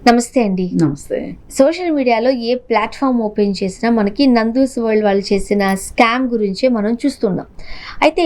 నమస్తే అండి. నమస్తే. సోషల్ మీడియాలో ఏ ప్లాట్ఫామ్ ఓపెన్ చేసినా మనకి నందూస్ వరల్డ్ వాళ్ళు చేసిన స్కామ్ గురించే మనం చూస్తున్నాం. అయితే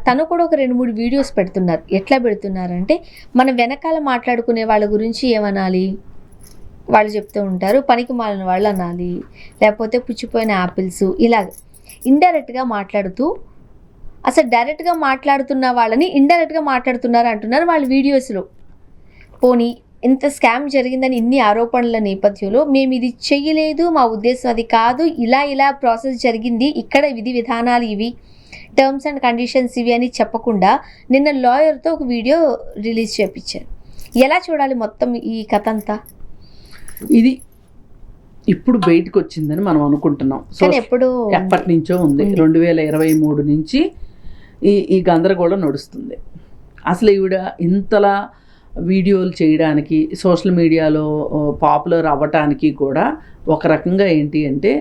తను కూడా ఒక 2-3 వీడియోస్ పెడుతున్నారు. ఎట్లా పెడుతున్నారంటే మన వెనకాల మాట్లాడుకునే వాళ్ళ గురించి ఏమనాలి, వాళ్ళు చెప్తూ ఉంటారు పనికి మాలిన వాళ్ళు అనాలి, లేకపోతే పుచ్చిపోయిన యాపిల్స్, ఇలాగ ఇండైరెక్ట్గా మాట్లాడుతూ అసలు డైరెక్ట్గా మాట్లాడుతున్న వాళ్ళని ఇండైరెక్ట్గా మాట్లాడుతున్నారు అంటున్నారు వాళ్ళ వీడియోస్లో. పోనీ ఇంత స్కామ్ జరిగిందని ఇన్ని ఆరోపణల నేపథ్యంలో మేము ఇది చెయ్యలేదు, మా ఉద్దేశం అది కాదు, ఇలా ప్రాసెస్ జరిగింది, ఇక్కడ విధి విధానాలు ఇవి, టర్మ్స్ అండ్ కండిషన్స్ ఇవి అని చెప్పకుండా నిన్న లాయర్తో ఒక వీడియో రిలీజ్ చేయించారు. ఎలా చూడాలి మొత్తం ఈ కథ అంతా? ఇది ఇప్పుడు బయటకు వచ్చిందని మనం అనుకుంటున్నాం. ఎప్పటి నుంచో ఉంది. 2023 నుంచి ఈ గందరగోళం నడుస్తుంది. అసలు ఈవిడ ఇంతలా వీడియోలు చేయడానికి, సోషల్ మీడియాలో పాపులర్ అవ్వటానికి కూడా ఒక రకంగా ఏంటి అంటే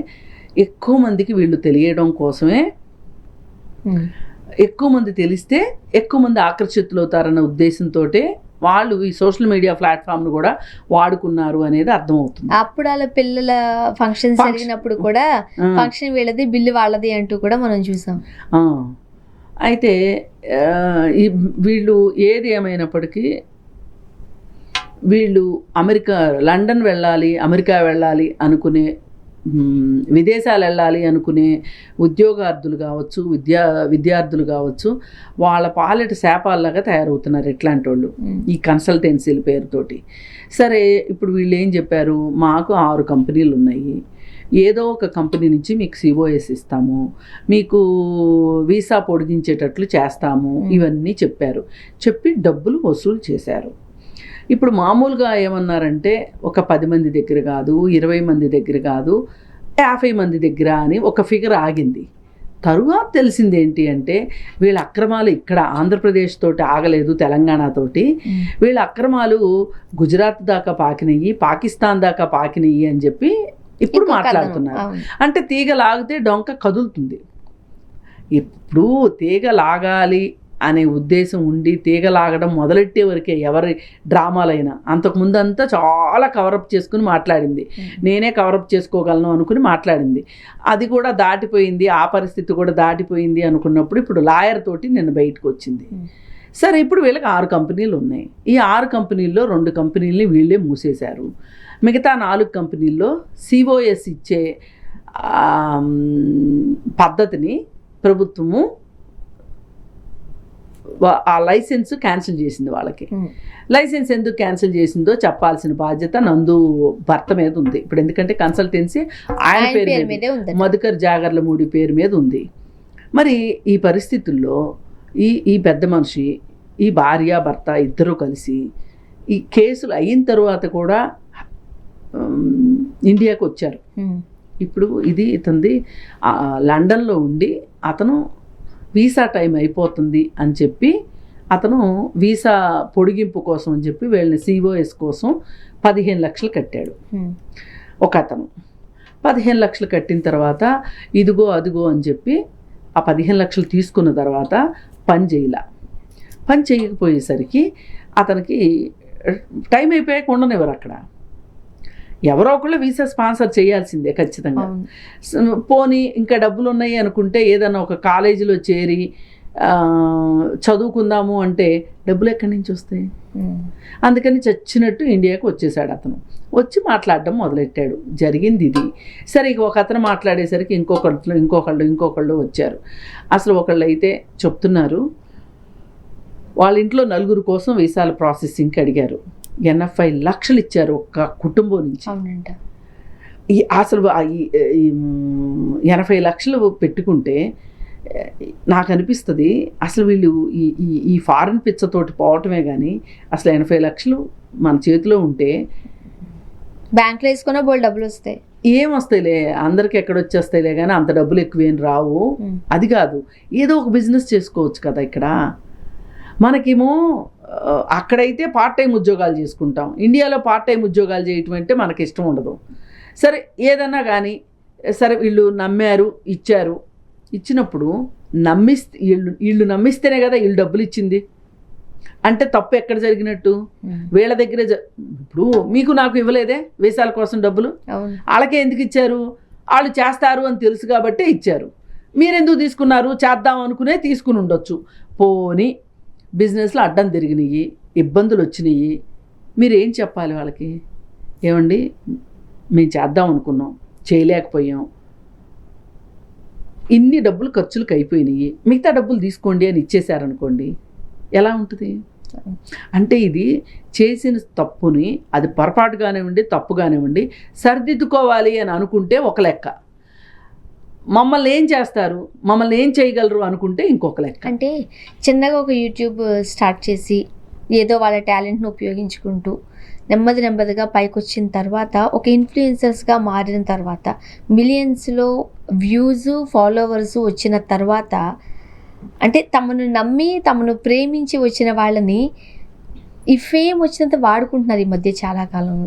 ఎక్కువ మందికి వీళ్ళు తెలియడం కోసమే, ఎక్కువ మంది తెలిస్తే ఎక్కువ మంది ఆకర్షితులవుతారన్న ఉద్దేశంతో వాళ్ళు ఈ సోషల్ మీడియా ప్లాట్ఫామ్ను కూడా వాడుకున్నారు అనేది అర్థమవుతుంది. అప్పుడు వాళ్ళ పిల్లల ఫంక్షన్స్ జరిగినప్పుడు కూడా ఫంక్షన్ వీళ్ళది, బిల్లు వాళ్ళది అంటూ కూడా మనం చూసాం. అయితే వీళ్ళు ఏది ఏమైనప్పటికీ వీళ్ళు లండన్ వెళ్ళాలి, అమెరికా వెళ్ళాలి అనుకునే, విదేశాలు వెళ్ళాలి అనుకునే ఉద్యోగార్థులు కావచ్చు, విద్యార్థులు కావచ్చు, వాళ్ళ పాలిట శాపాల్లాగా తయారవుతున్నారు ఇట్లాంటి వాళ్ళు ఈ కన్సల్టెన్సీల పేరుతోటి. సరే, ఇప్పుడు వీళ్ళు ఏం చెప్పారు, మాకు 6 కంపెనీలు ఉన్నాయి, ఏదో ఒక కంపెనీ నుంచి మీకు COS ఇస్తాము, మీకు వీసా పొడిగించేటట్లు చేస్తాము, ఇవన్నీ చెప్పి డబ్బులు వసూలు చేశారు. ఇప్పుడు మామూలుగా ఏమన్నారంటే ఒక 10 మంది దగ్గర కాదు, 20 మంది దగ్గర కాదు, 50 మంది దగ్గర అని ఒక ఫిగర్ ఆగింది. తరువాత తెలిసింది ఏంటి అంటే వీళ్ళ అక్రమాలు ఇక్కడ ఆంధ్రప్రదేశ్ తోటి ఆగలేదు, తెలంగాణతోటి వీళ్ళ అక్రమాలు గుజరాత్ దాకా పాకినయ్యి, పాకిస్తాన్ దాకా పాకినయ్యి అని చెప్పి ఇప్పుడు మాట్లాడుతున్నారు. అంటే తీగ లాగితే డొంక కదులుతుంది. ఇప్పుడు తీగ లాగాలి అనే ఉద్దేశం ఉండి తీగ లాగడం మొదలెట్టే వరకే ఎవరి డ్రామాలైనా, అంతకుముందంతా చాలా కవరప్ చేసుకుని మాట్లాడింది, నేనే కవరప్ చేసుకోగలను అనుకుని మాట్లాడింది. అది కూడా దాటిపోయింది, ఆ పరిస్థితి కూడా దాటిపోయింది అనుకున్నప్పుడు ఇప్పుడు లాయర్ తోటి నిన్న బయటకు వచ్చింది. సరే, ఇప్పుడు వీళ్ళకి 6 కంపెనీలు ఉన్నాయి. ఈ 6 కంపెనీల్లో 2 కంపెనీలని వీళ్ళే మూసేశారు. మిగతా 4 కంపెనీల్లో COS ఇచ్చే పద్ధతిని ప్రభుత్వము ఆ లైసెన్స్ క్యాన్సిల్ చేసింది వాళ్ళకి. లైసెన్స్ ఎందుకు క్యాన్సిల్ చేసిందో చెప్పాల్సిన బాధ్యత నందు భర్త మీద ఉంది. ఇప్పుడు ఎందుకంటే కన్సల్టెన్సీ ఆయన పేరు మీద, మధుకర్ జాగర్లమూడి పేరు మీద ఉంది. మరి ఈ పరిస్థితుల్లో ఈ పెద్ద మనిషి, ఈ భార్య భర్త ఇద్దరూ కలిసి ఈ కేసులు అయిన తర్వాత కూడా ఇండియాకు వచ్చారు. ఇప్పుడు ఇది ఇతంది లండన్లో ఉండి అతను వీసా టైం అయిపోతుంది అని చెప్పి అతను వీసా పొడిగింపు కోసం అని చెప్పి వీళ్ళని COS కోసం 15 లక్షలు కట్టాడు. ఒక అతను 15 లక్షలు కట్టిన తర్వాత ఇదిగో అదిగో అని చెప్పి ఆ 15 లక్షలు తీసుకున్న తర్వాత పని చేయకపోయేసరికి అతనికి టైం అయిపోయాక ఉండనివ్వరు. అక్కడ ఎవరో ఒకళ్ళు వీసా స్పాన్సర్ చేయాల్సిందే ఖచ్చితంగా. పోనీ ఇంకా డబ్బులు ఉన్నాయి అనుకుంటే ఏదైనా ఒక కాలేజీలో చేరి చదువుకుందాము అంటే డబ్బులు ఎక్కడి నుంచి వస్తాయి? అందుకని చచ్చినట్టు ఇండియాకు వచ్చేసాడు. అతను వచ్చి మాట్లాడడం మొదలెట్టాడు. జరిగింది ఇది. సరే, ఒక అతను మాట్లాడేసరికి ఇంకొకళ్ళు వచ్చారు. అసలు ఒకళ్ళు అయితే చెప్తున్నారు వాళ్ళ ఇంట్లో 4 కోసం వీసాల ప్రాసెసింగ్కి అడిగారు. 80 లక్షలు ఇచ్చారు ఒక్క కుటుంబం నుంచి. అసలు 80 లక్షలు పెట్టుకుంటే నాకు అనిపిస్తుంది అసలు వీళ్ళు ఈ ఫారెన్ పిచ్చతోటి పోవటమే కానీ అసలు 80 లక్షలు మన చేతిలో ఉంటే బ్యాంక్లో వేసుకున్న బోల్డ్ డబ్బులు వస్తాయి. ఏం వస్తాయిలే, అందరికి ఎక్కడొచ్చేస్తాయిలే కానీ అంత డబ్బులు ఎక్కువేం రావు. అది కాదు, ఏదో ఒక బిజినెస్ చేసుకోవచ్చు కదా. ఇక్కడ మనకేమో అక్కడైతే పార్ట్ టైం ఉద్యోగాలు చేసుకుంటాం, ఇండియాలో పార్ట్ టైం ఉద్యోగాలు చేయటం అంటే మనకి ఇష్టం ఉండదు. సరే, ఏదన్నా కానీ సరే వీళ్ళు నమ్మారు, ఇచ్చినప్పుడు వీళ్ళు నమ్మిస్తేనే కదా వీళ్ళు డబ్బులు ఇచ్చింది. అంటే తప్పు ఎక్కడ జరిగినట్టు? వీళ్ళ దగ్గరే ఇప్పుడు మీకు నాకు ఇవ్వలేదే వీసాల కోసం డబ్బులు, వాళ్ళకే ఎందుకు ఇచ్చారు? వాళ్ళు చేస్తారు అని తెలుసు కాబట్టే ఇచ్చారు. మీరెందుకు తీసుకున్నారు? చేద్దాం అనుకునే తీసుకుని ఉండొచ్చు. పోనీ బిజినెస్లో అడ్డం తిరిగినాయి, ఇబ్బందులు వచ్చినాయి, మీరేం చెప్పాలి వాళ్ళకి? ఏమండి మేము చేద్దాం అనుకున్నాం, చేయలేకపోయాం, ఇన్ని డబ్బులు ఖర్చులకు అయిపోయినాయి, మిగతా డబ్బులు తీసుకోండి అని ఇచ్చేశారనుకోండి, ఎలా ఉంటుంది? అంటే ఇది చేసిన తప్పుని, అది పొరపాటు కానివ్వండి తప్పు కానివ్వండి, సరిదిద్దుకోవాలి అని అనుకుంటే ఒక లెక్క, మమ్మల్ని ఏం చేస్తారు, మమ్మల్ని ఏం చేయగలరు అనుకుంటే ఇంకొక లెక్క. అంటే చిన్నగా ఒక యూట్యూబ్ స్టార్ట్ చేసి ఏదో వాళ్ళ టాలెంట్ను ఉపయోగించుకుంటూ నెమ్మదిగా పైకి వచ్చిన తర్వాత, ఒక ఇన్ఫ్లుయెన్సర్స్గా మారిన తర్వాత, మిలియన్స్లో వ్యూస్ ఫాలోవర్స్ వచ్చిన తర్వాత, అంటే తమను నమ్మి తమను ప్రేమించి వచ్చిన వాళ్ళని ఈ ఫేమ్ వచ్చినంత వాడుకుంటున్నారు ఈ మధ్య చాలా కాలం.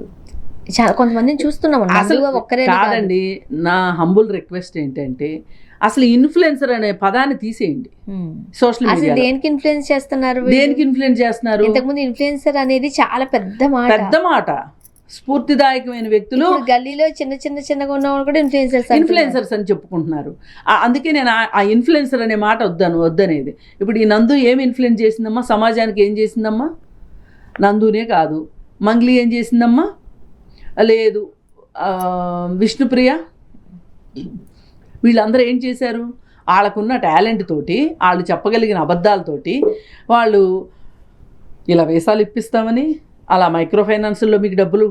చాలా కొంతమందిని చూస్తున్నాం. అసలు ఒక్కరే కాదండి, నా హంబుల్ రిక్వెస్ట్ ఏంటంటే అసలు ఇన్ఫ్లుయెన్సర్ అనే పదాన్ని తీసేయండి. సోషల్ మీడియా దేనికి ఇన్ఫ్లుయెన్స్ చేస్తున్నారు? దేనికి ఇన్ఫ్లుయెన్స్ చేస్తున్నారు? ఇంతకుముందు ఇన్ఫ్లుయెన్సర్ అనేది చాలా పెద్ద మాట, స్ఫూర్తిదాయకమైన వ్యక్తులు. గల్లీలో చిన్నగా ఉన్న వాళ్ళు కూడా ఇన్ఫ్లుయెన్సర్స్ అని చెప్పుకుంటున్నారు. అందుకే నేను ఆ ఇన్ఫ్లుయెన్సర్ అనే మాట వద్దనేది. ఇప్పుడు ఈ నందు ఏం ఇన్ఫ్లుయెన్స్ చేసిందమ్మా? సమాజానికి ఏం చేసిందమ్మా? నందునే కాదు, మంగ్లీ ఏం చేసిందమ్మా? లేదు, విష్ణుప్రియ, వీళ్ళందరూ ఏం చేశారు? వాళ్ళకున్న టాలెంట్ తోటి, వాళ్ళు చెప్పగలిగిన అబద్ధాలతోటి వాళ్ళు ఇలా వేసాలు ఇప్పిస్తామని, అలా మైక్రో ఫైనాన్స్లో మీకు డబ్బులు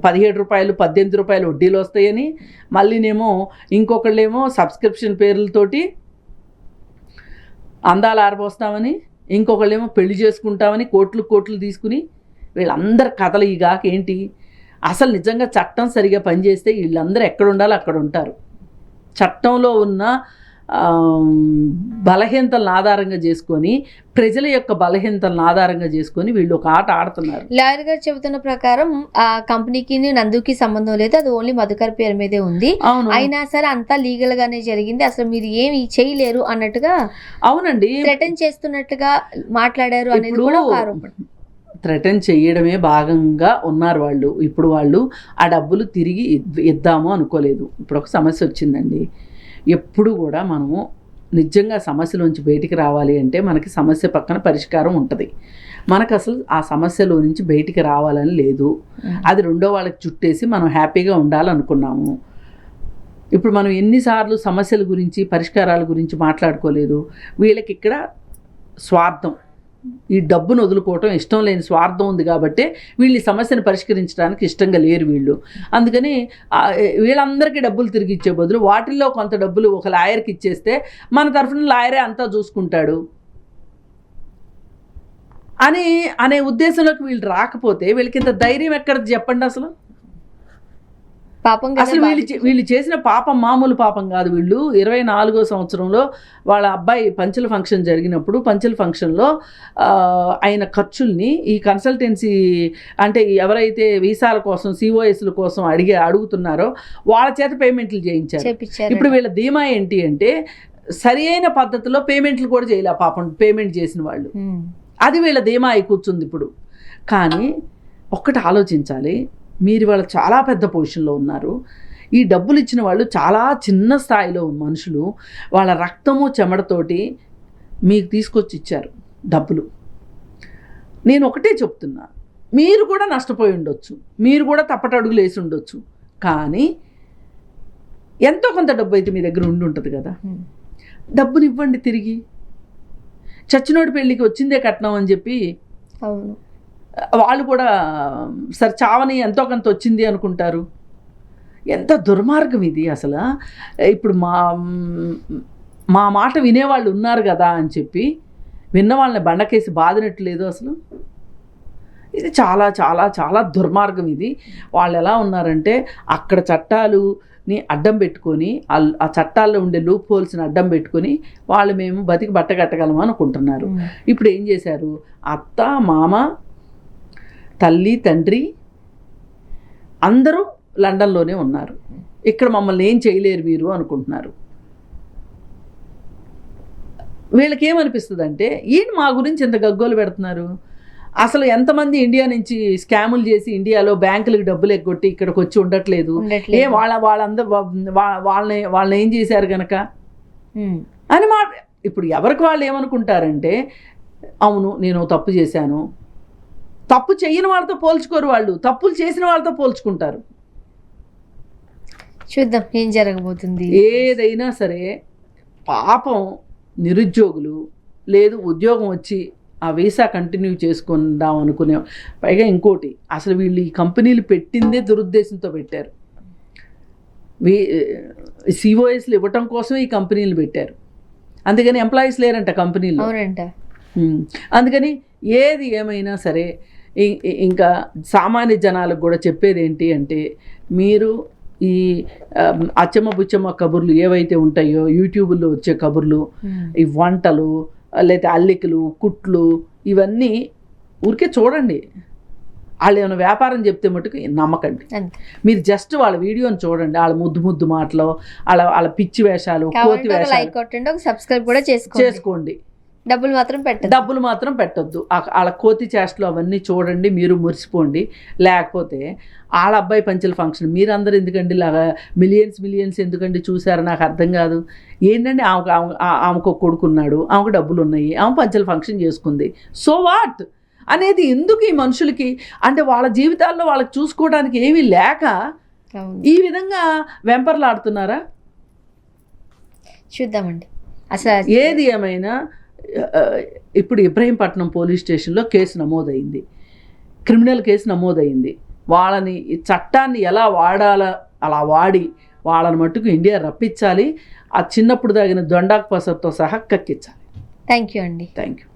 17 రూపాయలు 18 రూపాయలు వడ్డీలు వస్తాయని, మళ్ళీనేమో ఇంకొకళ్ళేమో సబ్స్క్రిప్షన్ పేర్లతోటి అందాలు ఆరబోస్తామని, ఇంకొకళ్ళేమో పెళ్లి చేసుకుంటామని కోట్లు తీసుకుని, వీళ్ళందరి కథలు ఈగాక ఏంటి? అసలు నిజంగా చట్టం సరిగా పనిచేస్తే వీళ్ళందరూ ఎక్కడ ఉండాలో అక్కడ ఉంటారు. చట్టంలో ఉన్న బలహీనతలను ఆధారంగా చేసుకొని, ప్రజల యొక్క బలహీనతలను ఆధారంగా చేసుకొని వీళ్ళు ఒక ఆట ఆడుతున్నారు. లాయర్ గారు చెబుతున్న ప్రకారం ఆ కంపెనీకి నందుకి సంబంధం లేదు, అది ఓన్లీ మధుకర్ పేరు మీదే ఉంది. అయినా సరే అంతా లీగల్ గానే జరిగింది, అసలు మీరు ఏమి చేయలేరు అన్నట్టుగా, అవునండి, థ్రెటన్ చేస్తున్నట్టుగా మాట్లాడారు అనేది కూడా ఒక ఆరోపణ. థ్రెటన్ చేయడమే భాగంగా ఉన్నారు వాళ్ళు. ఇప్పుడు వాళ్ళు ఆ డబ్బులు తిరిగి ఇద్దాము అనుకోలేదు. ఇప్పుడు ఒక సమస్య వచ్చిందండి. ఎప్పుడు కూడా మనము నిజంగా సమస్యలోంచి బయటికి రావాలి అంటే మనకి సమస్య పక్కన పరిష్కారం ఉంటుంది. మనకు అసలు ఆ సమస్యలో నుంచి బయటికి రావాలని లేదు. అది రెండో వాళ్ళకి చుట్టేసి మనం హ్యాపీగా ఉండాలనుకున్నాము. ఇప్పుడు మనం ఎన్నిసార్లు సమస్యల గురించి పరిష్కారాల గురించి మాట్లాడుకోలేదు. వీళ్ళకి ఇక్కడ స్వార్థం, ఈ డబ్బును వదులుకోవటం ఇష్టం లేని స్వార్థం ఉంది కాబట్టి వీళ్ళు ఈ సమస్యను పరిష్కరించడానికి ఇష్టంగా లేరు వీళ్ళు. అందుకని వీళ్ళందరికీ డబ్బులు తిరిగి ఇచ్చే బదులు వాటిల్లో కొంత డబ్బులు ఒక లాయర్కి ఇచ్చేస్తే మన తరఫున లాయరే అంతా చూసుకుంటాడు అనే ఉద్దేశంలోకి వీళ్ళు రాకపోతే వీళ్ళకి ఇంత ధైర్యం ఎక్కడ చెప్పండి? అసలు వీళ్ళు చేసిన పాపం మామూలు పాపం కాదు. వీళ్ళు 24వ సంవత్సరంలో వాళ్ళ అబ్బాయి పంచెల ఫంక్షన్ జరిగినప్పుడు, పంచెల ఫంక్షన్లో ఆయన ఖర్చుల్ని ఈ కన్సల్టెన్సీ అంటే ఎవరైతే వీసాల కోసం COSల కోసం అడుగుతున్నారో వాళ్ళ చేత పేమెంట్లు చేయించారు. ఇప్పుడు వీళ్ళ ధీమా ఏంటి అంటే సరి అయిన పద్ధతిలో పేమెంట్లు కూడా చేయలే పాపం పేమెంట్ చేసిన వాళ్ళు. అది వీళ్ళ ధీమా అయి కూర్చుంది ఇప్పుడు. కానీ ఒక్కటి ఆలోచించాలి, మీరు వాళ్ళు చాలా పెద్ద పొజిషన్లో ఉన్నారు. ఈ డబ్బులు ఇచ్చిన వాళ్ళు చాలా చిన్న స్థాయిలో మనుషులు, వాళ్ళ రక్తము చెమటతోటి మీకు తీసుకొచ్చి ఇచ్చారు డబ్బులు. నేను ఒకటే చెప్తున్నా, మీరు కూడా నష్టపోయి ఉండొచ్చు, మీరు కూడా తప్పటడుగులు వేసి ఉండొచ్చు, కానీ ఎంతో కొంత డబ్బు అయితే మీ దగ్గర ఉంటుంది కదా, డబ్బులు ఇవ్వండి తిరిగి. చచ్చినోడి పెళ్ళికి వచ్చిందే కట్నం అని చెప్పి వాళ్ళు కూడా సరే చావని ఎంతో కొంత వచ్చింది అనుకుంటారు. ఎంత దుర్మార్గం ఇది అసలు. ఇప్పుడు మా మాట వినేవాళ్ళు ఉన్నారు కదా అని చెప్పి విన్న వాళ్ళని బండకేసి బాధినట్లేదు అసలు. ఇది చాలా చాలా చాలా దుర్మార్గం ఇది. వాళ్ళు ఎలా ఉన్నారంటే అక్కడ చట్టాలుని అడ్డం పెట్టుకొని, ఆ చట్టాల్లో ఉండే లూప్ హోల్స్ని అడ్డం పెట్టుకొని వాళ్ళు మేము బతికి బట్టగట్టగలము అనుకుంటున్నారు. ఇప్పుడు ఏం చేశారు? అత్త మామ తల్లి తండ్రి అందరూ లండన్లోనే ఉన్నారు. ఇక్కడ మమ్మల్ని ఏం చేయలేరు వీరు అనుకుంటున్నారు. వీళ్ళకి ఏమనిపిస్తుంది అంటే ఏంటి మా గురించి ఇంత గగ్గోలు పెడుతున్నారు, అసలు ఎంతమంది ఇండియా నుంచి స్కాములు చేసి ఇండియాలో బ్యాంకులకు డబ్బులు ఎగ్గొట్టి ఇక్కడికి వచ్చి ఉండట్లేదు, ఏ వాళ్ళందరూ వాళ్ళని ఏం చేశారు కనుక అని ఇప్పుడు ఎవరికి వాళ్ళు ఏమనుకుంటారంటే అవును నేను తప్పు చేశాను, తప్పు చేయని వాళ్ళతో పోల్చుకోరు, వాళ్ళు తప్పులు చేసిన వాళ్ళతో పోల్చుకుంటారు. చూద్దాం ఏం జరగబోతుంది. ఏదైనా సరే పాపం నిరుద్యోగులు, లేదు ఉద్యోగం వచ్చి ఆ వీసా కంటిన్యూ చేసుకుందాం అనుకునే, పైగా ఇంకోటి అసలు వీళ్ళు ఈ కంపెనీలు పెట్టిందే దురుద్దేశంతో పెట్టారు. సిఓఎస్లు ఇవ్వటం కోసమే ఈ కంపెనీలు పెట్టారు, అందుకని ఎంప్లాయీస్ లేరంట కంపెనీలో. అందుకని ఏది ఏమైనా సరే ఇంకా సామాన్య జనాలకు కూడా చెప్పేది ఏంటి అంటే, మీరు ఈ అచ్చమ్మ బుచ్చమ్మ కబుర్లు ఏవైతే ఉంటాయో యూట్యూబ్లో వచ్చే కబుర్లు, ఈ వంటలు లేకపోతే అల్లికలు కుట్లు ఇవన్నీ ఊరికే చూడండి. వాళ్ళు ఏమైనా వ్యాపారం చెప్తే మటుకు నమ్మకండి. మీరు జస్ట్ వాళ్ళ వీడియోని చూడండి, వాళ్ళ ముద్దు మాటలు, వాళ్ళ పిచ్చి వేషాలు, కోతి వేషాలు సబ్స్క్రైబ్ కూడా చేసుకోండి. డబ్బులు మాత్రం పెట్టొద్దు. వాళ్ళ కోతి చేష్టలు అవన్నీ చూడండి, మీరు మురిసిపోండి. లేకపోతే వాళ్ళ అబ్బాయి పంచల ఫంక్షన్ మీరందరూ ఎందుకండి ఇలాగా మిలియన్స్ ఎందుకండి చూసారు, నాకు అర్థం కాదు. ఏంటంటే ఆమెకు కొడుకున్నాడు, ఆమెకు డబ్బులు ఉన్నాయి, ఆమె పంచల ఫంక్షన్ చేసుకుంది, సో వాట్ అనేది ఎందుకు ఈ మనుషులకి? అంటే వాళ్ళ జీవితాల్లో వాళ్ళకి చూసుకోవడానికి ఏమీ లేక ఈ విధంగా వెంపర్లాడుతున్నారా? చూద్దామండి. అసలు ఏది ఏమైనా ఇప్పుడు ఇబ్రహీంపట్నం పోలీస్ స్టేషన్లో కేసు నమోదైంది, క్రిమినల్ కేసు నమోదైంది. వాళ్ళని చట్టాన్ని ఎలా వాడాలా అలా వాడి వాళ్ళని మట్టుకు ఇండియా రప్పించాలి. ఆ చిన్నప్పుడు తాగిన దొండాకు పసరుతో సహా కక్కించాలి. థ్యాంక్ యూ అండి. Thank you.